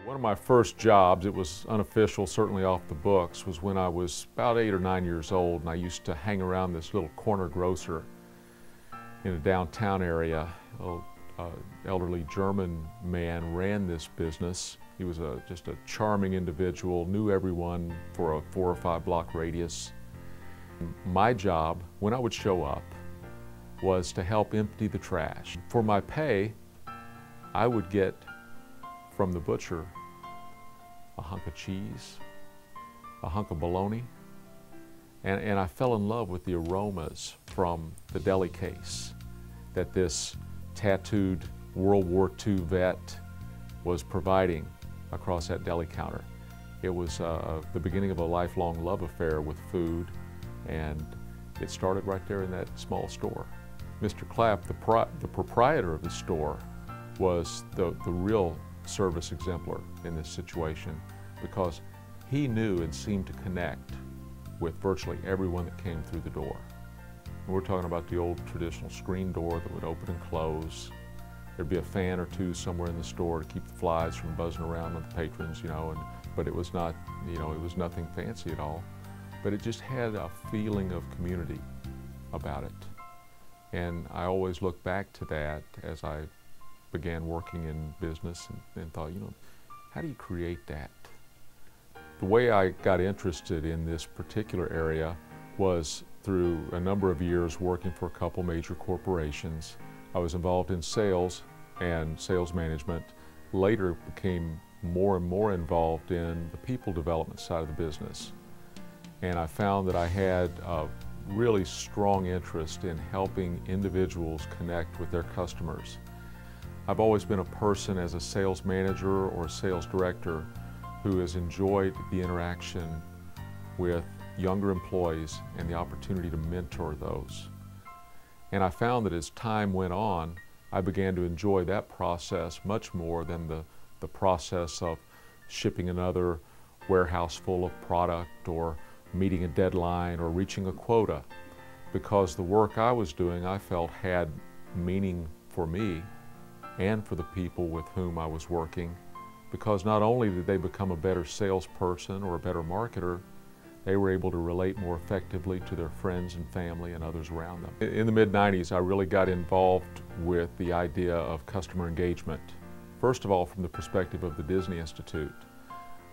One of my first jobs, it was unofficial, certainly off the books, was when I was about 8 or 9 years old, and I used to hang around this little corner grocer in a downtown area. An elderly German man ran this business. He was just a charming individual, knew everyone for a 4 or 5 block radius. My job, when I would show up, was to help empty the trash. For my pay, I would get from the butcher a hunk of cheese, a hunk of bologna, and I fell in love with the aromas from the deli case that this tattooed World War II vet was providing across that deli counter. It was the beginning of a lifelong love affair with food, and it started right there in that small store. Mr. Clapp, the proprietor of the store, was the real service exemplar in this situation, because he knew and seemed to connect with virtually everyone that came through the door. And we're talking about the old traditional screen door that would open and close. There'd be a fan or two somewhere in the store to keep the flies from buzzing around on the patrons, but it was not, it was nothing fancy at all. But it just had a feeling of community about it. And I always look back to that as I began working in business and thought, how do you create that? The way I got interested in this particular area was through a number of years working for a couple major corporations. I was involved in sales and sales management. Later became more and more involved in the people development side of the business. And I found that I had a really strong interest in helping individuals connect with their customers. I've always been a person as a sales manager or a sales director who has enjoyed the interaction with younger employees and the opportunity to mentor those. And I found that as time went on, I began to enjoy that process much more than the process of shipping another warehouse full of product or meeting a deadline or reaching a quota, because the work I was doing I felt had meaning for me and for the people with whom I was working, because not only did they become a better salesperson or a better marketer, they were able to relate more effectively to their friends and family and others around them. In the mid-90s, I really got involved with the idea of customer engagement. First of all, from the perspective of the Disney Institute.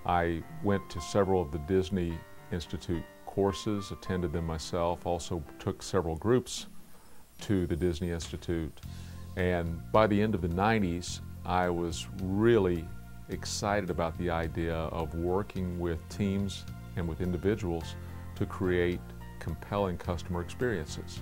I went to several of the Disney Institute courses, attended them myself, also took several groups to the Disney Institute. And by the end of the 90s, I was really excited about the idea of working with teams and with individuals to create compelling customer experiences.